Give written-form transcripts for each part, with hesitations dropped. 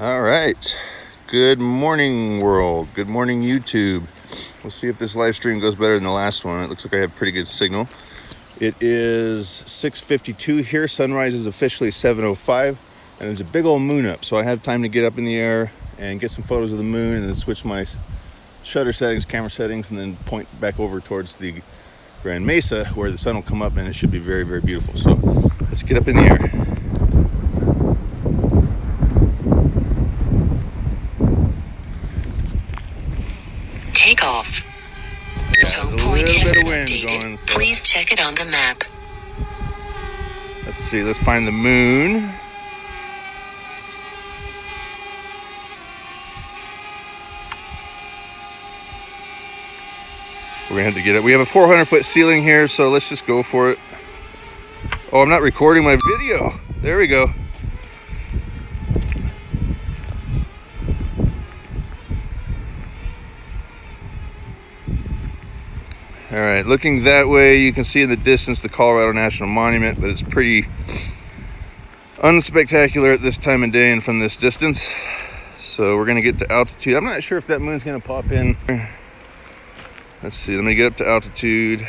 All right. Good morning, world. Good morning, YouTube. We'll see if this live stream goes better than the last one. It looks like I have pretty good signal. It is 6:52 here. Sunrise is officially 7:05, and there's a big old moon up. So I have time to get up in the air and get some photos of the moon, and then switch my shutter settings, camera settings, and then point back over towards the Grand Mesa where the sun will come up, and it should be very, very beautiful. So let's get up in the air. Take off. The home point has been updated. Please check it on the map. Let's see, let's find the moon. We're gonna have to get it. We have a 400-foot ceiling here, so let's just go for it. Oh, I'm not recording my video. There we go. All right, looking that way, you can see in the distance the Colorado National Monument, but it's pretty unspectacular at this time of day and from this distance. So we're gonna get to altitude. I'm not sure if that moon's gonna pop in. Let's see, let me get up to altitude.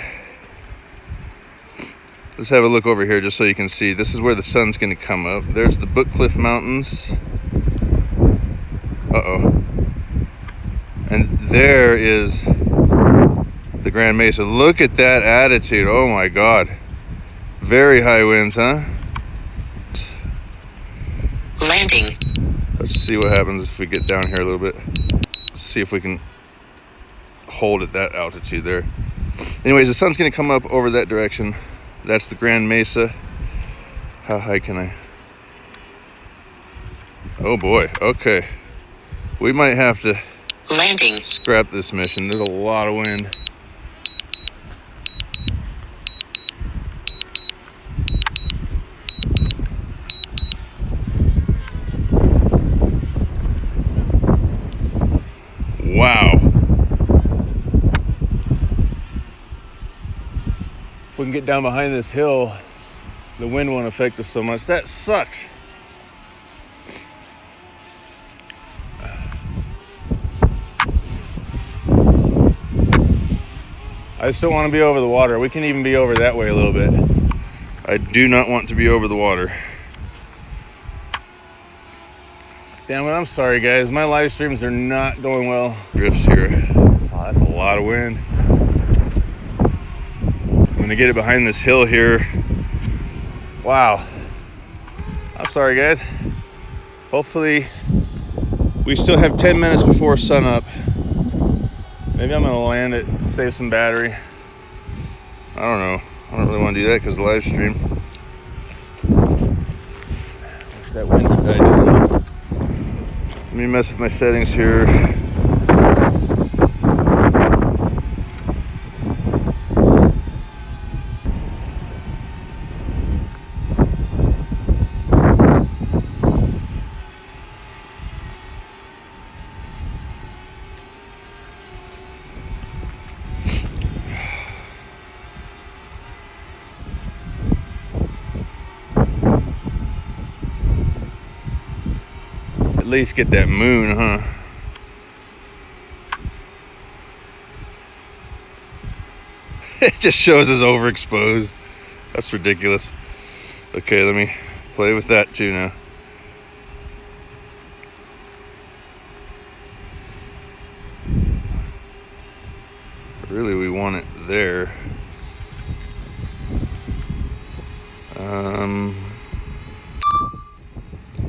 Let's have a look over here just so you can see. This is where the sun's gonna come up. There's the Clifton Mountains. Uh-oh. And there is the Grand Mesa. Look at that attitude. Oh my God. Very high winds, huh? Landing. Let's see what happens if we get down here a little bit. Let's see if we can hold at that altitude there. Anyways, the sun's gonna come up over that direction. That's the Grand Mesa. How high can I? Oh boy, okay. We might have to landing. Scrap this mission. There's a lot of wind. Wow. If we can get down behind this hill, the wind won't affect us so much. That sucks. I just don't want to be over the water. We can even be over that way a little bit. I do not want to be over the water. Damn it, I'm sorry guys. My live streams are not going well. Drifts here. Oh, that's a lot of wind. I'm gonna get it behind this hill here. Wow. I'm sorry guys. Hopefully we still have 10 minutes before sun up. Maybe I'm gonna land it, save some battery. I don't know. I don't really want to do that because of the live stream. What's that wind that I did? Let me mess with my settings here. At least get that moon, huh? It just shows us overexposed. That's ridiculous. Okay, let me play with that too now. Really, we want it there.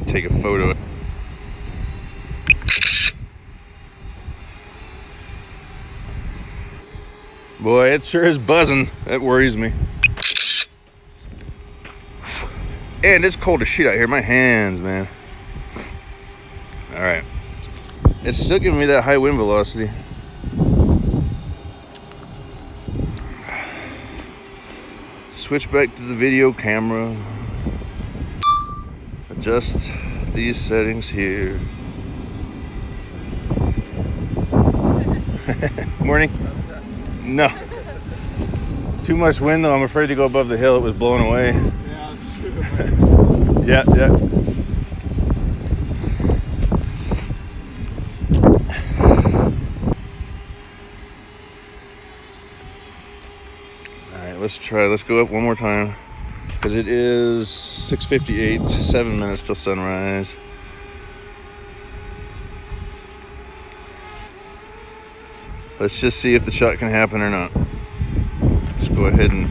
Take a photo. Boy, it sure is buzzing. That worries me. And it's cold as shit out here. My hands, man. All right. It's still giving me that high wind velocity. Switch back to the video camera. Adjust these settings here. Morning. No. Too much wind though. I'm afraid to go above the hill. It was blowing away. Yeah, it's true. Yeah, yeah. All right, let's try. Let's go up one more time because it is 6:58. 7 minutes till sunrise. Let's just see if the shot can happen or not. Let's go ahead and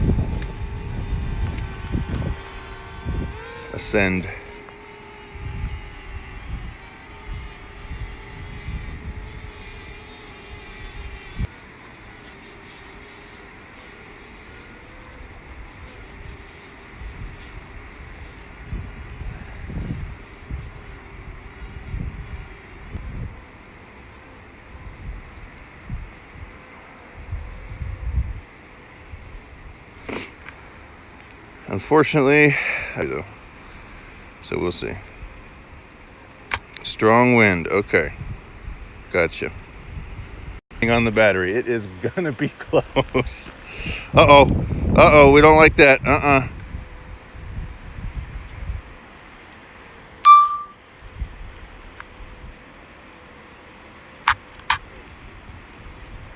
ascend. Unfortunately, so we'll see. Strong wind. Okay, gotcha. On the battery, it is gonna be close. Uh-oh, we don't like that.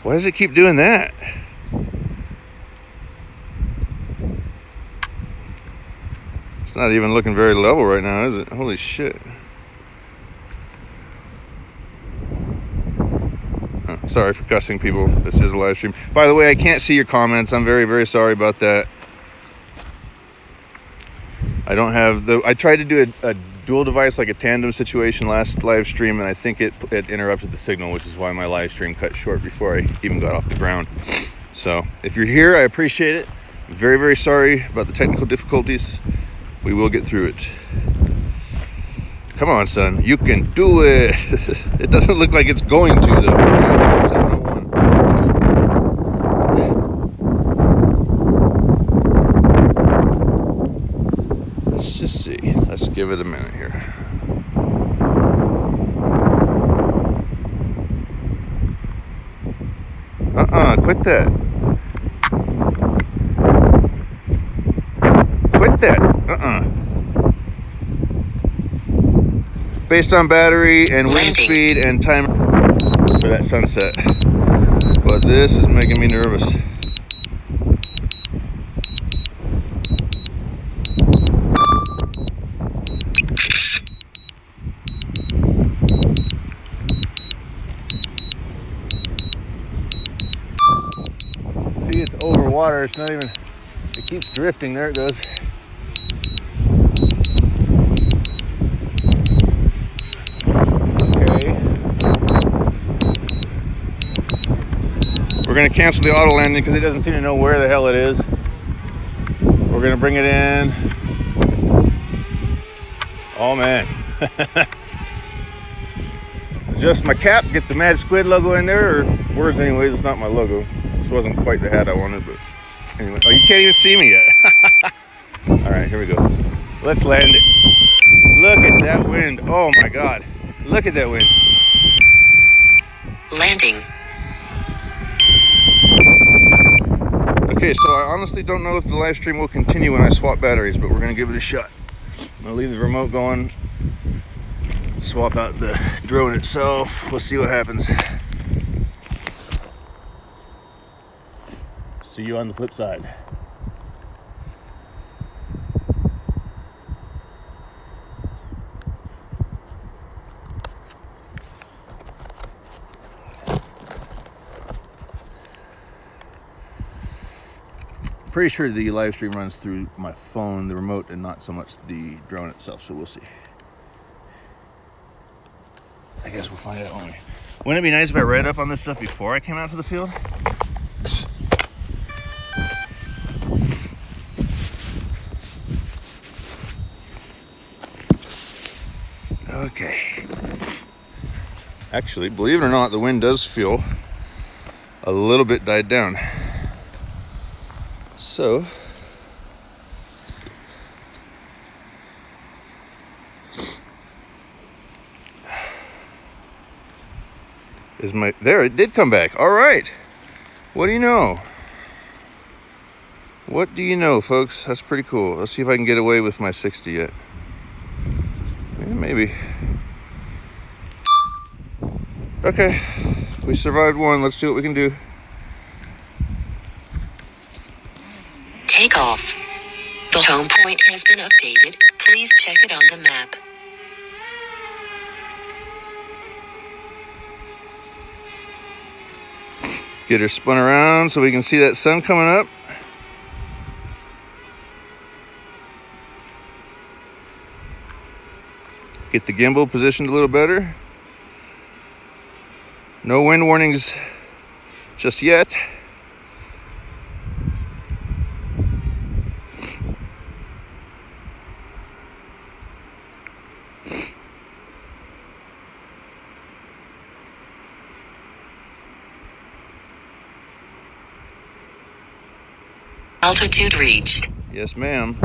Why does it keep doing that? It's not even looking very level right now, is it? Holy shit. Sorry for cussing, people. This is a live stream. By the way, I can't see your comments. I'm very, very sorry about that. I don't have I tried to do a dual device, like a tandem situation last live stream, and I think it interrupted the signal, which is why my live stream cut short before I even got off the ground. So if you're here, I appreciate it. I'm very, very sorry about the technical difficulties. We will get through it. Come on, son. You can do it. It doesn't look like it's going to, though. 701. Let's just see. Let's give it a minute here. Quit that. Quit that. Based on battery and wind speed and time for that sunset. But this is making me nervous. See, it's over water. It's not even, it keeps drifting. There it goes. We're going to cancel the auto landing because it doesn't seem to know where the hell it is. We're going to bring it in. Oh man. Adjust my cap, get the Mad Squid logo in there, or words anyways, it's not my logo. This wasn't quite the hat I wanted, but anyway. Oh, you can't even see me yet. All right, here we go. Let's land it. Look at that wind. Oh my God. Look at that wind. Landing. Okay, so I honestly don't know if the live stream will continue when I swap batteries, but we're gonna give it a shot. I'm gonna leave the remote going, swap out the drone itself. We'll see what happens. See you on the flip side. Pretty sure the live stream runs through my phone, the remote, and not so much the drone itself, so we'll see. I guess we'll find out, won't we? Wouldn't it be nice if I read up on this stuff before I came out to the field? Okay. Actually, believe it or not, the wind does feel a little bit died down. So, there, it did come back. All right. What do you know? What do you know, folks? That's pretty cool. Let's see if I can get away with my 60 yet. Yeah, maybe. Okay, we survived one. Let's see what we can do. Take off. The home point has been updated. Please check it on the map. Get her spun around so we can see that sun coming up. Get the gimbal positioned a little better. No wind warnings just yet. Altitude reached. Yes, ma'am.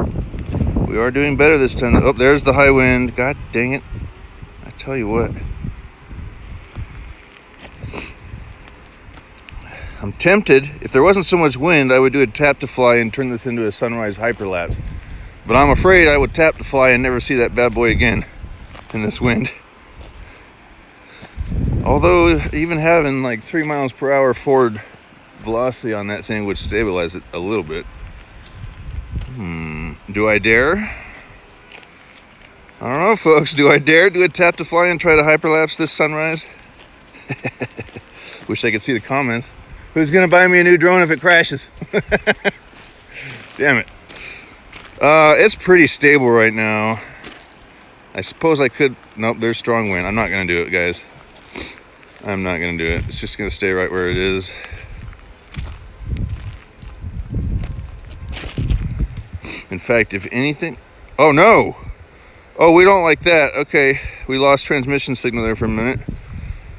We are doing better this time. Oh, there's the high wind. God dang it. I tell you what. I'm tempted. If there wasn't so much wind, I would do a tap to fly and turn this into a sunrise hyperlapse. But I'm afraid I would tap to fly and never see that bad boy again in this wind. Although even having like 3 miles per hour forward velocity on that thing would stabilize it a little bit. Do I dare? I don't know, folks. Do I dare do a tap to fly and try to hyperlapse this sunrise? Wish I could see the comments. Who's gonna buy me a new drone if it crashes? Damn it. It's pretty stable right now. I suppose I could. Nope, there's strong wind. I'm not gonna do it, guys. I'm not gonna do it. It's just gonna stay right where it is. In fact, if anything... Oh, no! Oh, we don't like that. Okay, we lost transmission signal there for a minute.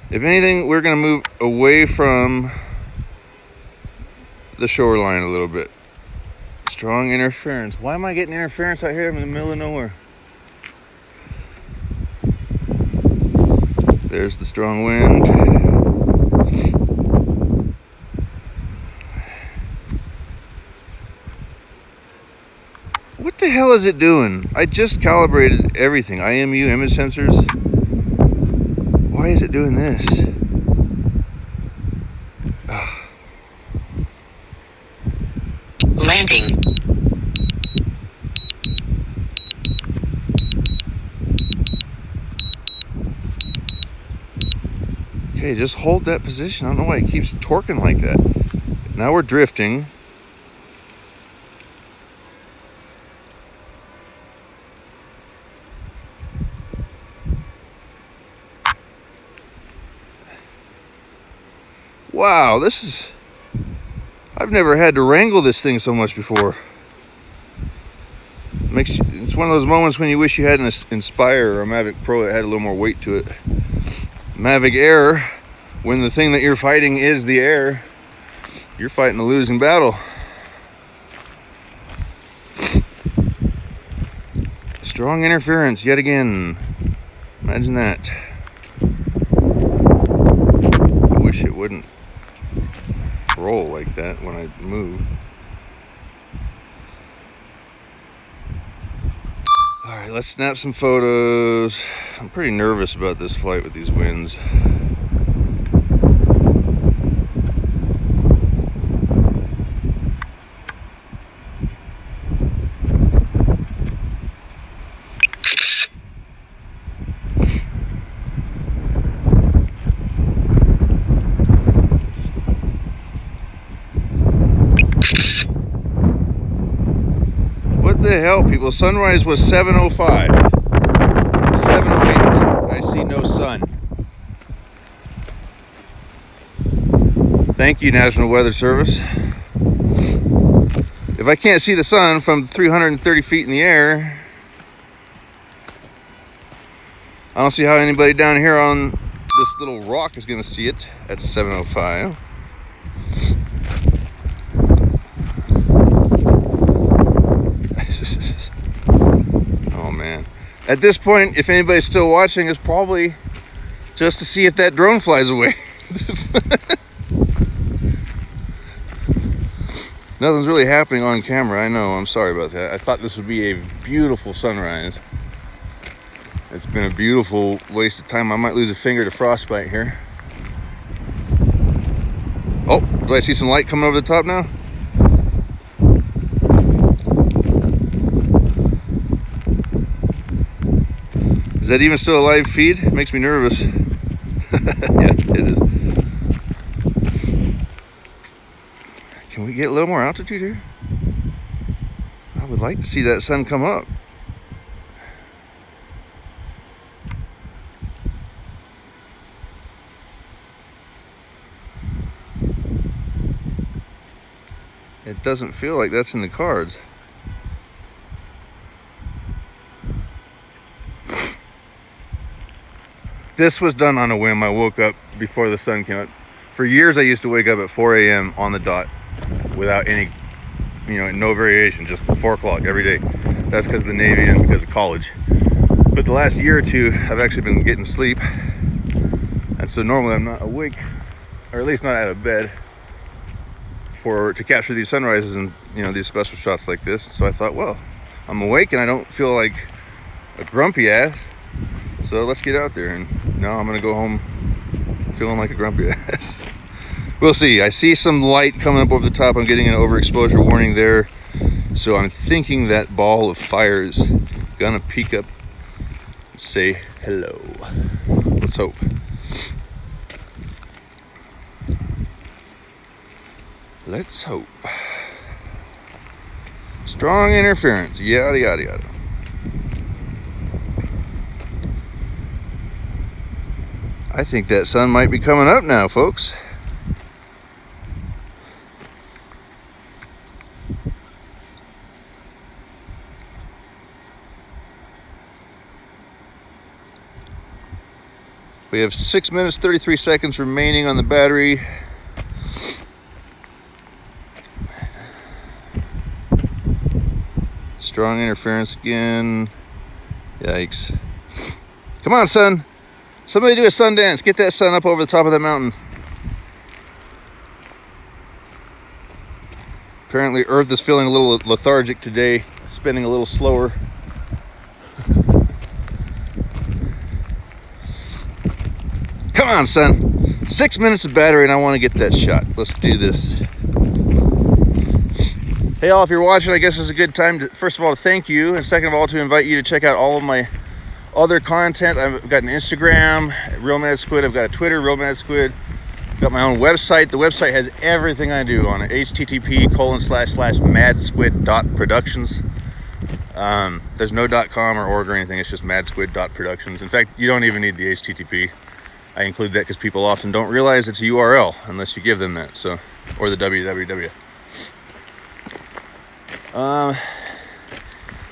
If anything, we're going to move away from the shoreline a little bit. Strong interference. Why am I getting interference out here? I'm in the middle of nowhere. There's the strong wind. What the hell is it doing? I just calibrated everything. IMU, image sensors. Why is it doing this? Ugh. Landing. Okay, just hold that position. I don't know why it keeps torquing like that. Now we're drifting. Wow, this is... I've never had to wrangle this thing so much before. It's one of those moments when you wish you had an Inspire or a Mavic Pro that had a little more weight to it. Mavic Air, when the thing that you're fighting is the air, you're fighting a losing battle. Strong interference yet again. Imagine that. I wish it wouldn't roll like that when I move. All right, let's snap some photos. I'm pretty nervous about this flight with these winds. What the hell, people? Sunrise was 7:05. It's 7:08. I see no sun. Thank you, National Weather Service. If I can't see the sun from 330 feet in the air, I don't see how anybody down here on this little rock is going to see it at 7:05. Oh man. At this point, if anybody's still watching, it's probably just to see if that drone flies away. Nothing's really happening on camera. I know. I'm sorry about that. I thought this would be a beautiful sunrise. It's been a beautiful waste of time. I might lose a finger to frostbite here. Oh, do I see some light coming over the top now? Is that even still a live feed? It makes me nervous. Yeah, it is. Can we get a little more altitude here? I would like to see that sun come up. It doesn't feel like that's in the cards. This was done on a whim. I woke up before the sun came up. For years, I used to wake up at 4 a.m. on the dot without any, no variation, just 4 o'clock every day. That's because of the Navy and because of college. But the last year or two, I've actually been getting sleep. And so normally I'm not awake, or at least not out of bed, to capture these sunrises and, these special shots like this. So I thought, well, I'm awake and I don't feel like a grumpy ass. So let's get out there, and now I'm gonna go home feeling like a grumpy ass. We'll see. I see some light coming up over the top. I'm getting an overexposure warning there. So I'm thinking that ball of fire is gonna peek up and say hello. Let's hope. Let's hope. Strong interference, yada, yada, yada. I think that sun might be coming up now, folks. We have 6 minutes, 33 seconds remaining on the battery. Strong interference again. Yikes. Come on, sun. Somebody do a sun dance. Get that sun up over the top of that mountain. Apparently Earth is feeling a little lethargic today, spinning a little slower. Come on, son. 6 minutes of battery and I want to get that shot. Let's do this. Hey all, if you're watching, I guess it's a good time to, first of all, to thank you, and second of all, to invite you to check out all of my other content. I've got an Instagram, Real Mad Squid. I've got a Twitter, Real Mad Squid. I've got my own website. The website has everything I do on it. http://madsquid.productions. There's no .com or org or anything. It's just madsquid.productions. In fact, you don't even need the HTTP. I include that because people often don't realize it's a URL unless you give them that. So, or the www.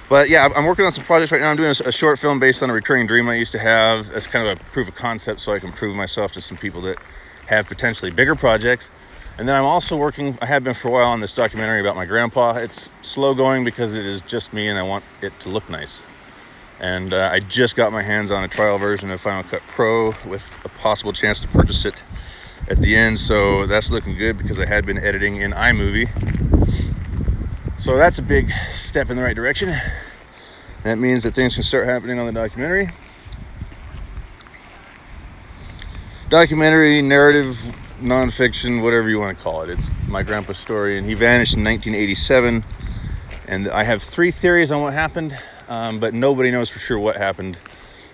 But yeah, I'm working on some projects right now. I'm doing a short film based on a recurring dream I used to have. That's kind of a proof of concept, so I can prove myself to some people that have potentially bigger projects. And then I'm also working, I have been for a while, on this documentary about my grandpa. It's slow going because it is just me and I want it to look nice. And I just got my hands on a trial version of Final Cut Pro with a possible chance to purchase it at the end. So that's looking good because I had been editing in iMovie. So that's a big step in the right direction. That means that things can start happening on the documentary. Documentary, narrative, nonfiction, whatever you want to call it. It's my grandpa's story, and he vanished in 1987. And I have 3 theories on what happened, but nobody knows for sure what happened.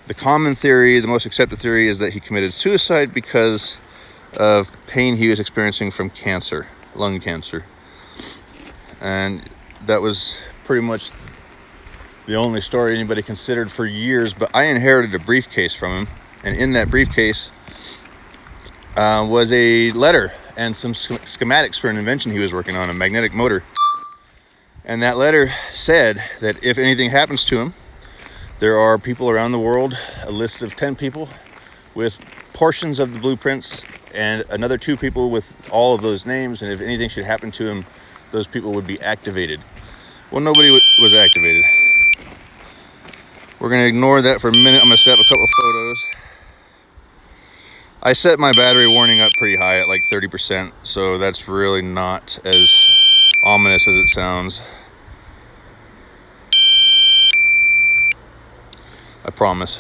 The common theory, the most accepted theory, is that he committed suicide because of pain he was experiencing from cancer, lung cancer. And that was pretty much the only story anybody considered for years. But I inherited a briefcase from him, and in that briefcase was a letter and some schematics for an invention he was working on, a magnetic motor. And that letter said that if anything happens to him, there are people around the world, a list of 10 people with portions of the blueprints, and another 2 people with all of those names, and if anything should happen to him, those people would be activated. Well, nobody was activated. We're going to ignore that for a minute. I'm going to set up a couple of photos. I set my battery warning up pretty high at like 30%, so that's really not as ominous as it sounds. I promise.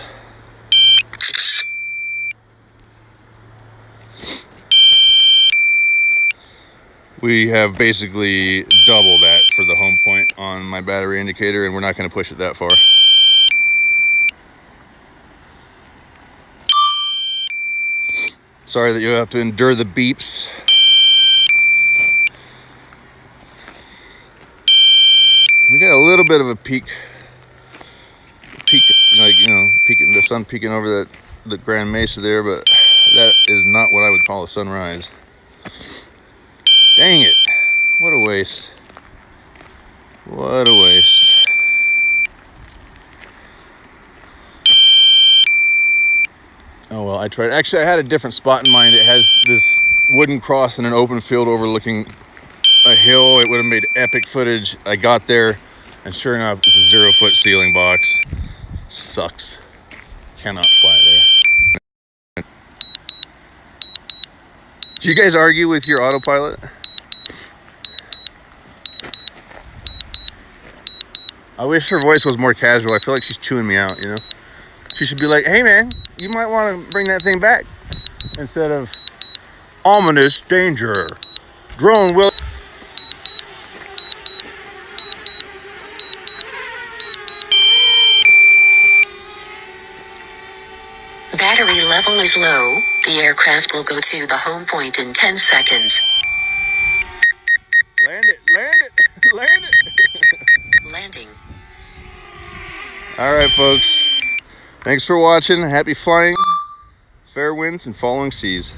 We have basically double that for the home point on my battery indicator, and we're not going to push it that far. Sorry that you have to endure the beeps. We got a little bit of a peak, like, you know, peeking, the sun peeking over the Grand Mesa there, but that is not what I would call a sunrise. Dang it. What a waste. What a waste. Oh well, I tried. Actually, I had a different spot in mind. It has this wooden cross in an open field overlooking a hill. It would have made epic footage. I got there, and sure enough, it's a 0-foot ceiling box. Sucks. Cannot fly there. Do you guys argue with your autopilot? I wish her voice was more casual. I feel like she's chewing me out, you know? She should be like, hey man, you might want to bring that thing back. Instead of ominous danger. Drone will... Battery level is low. The aircraft will go to the home point in 10 seconds. Land it, land it, land it. Landing. All right, folks. Thanks for watching. Happy flying, fair winds, and following seas.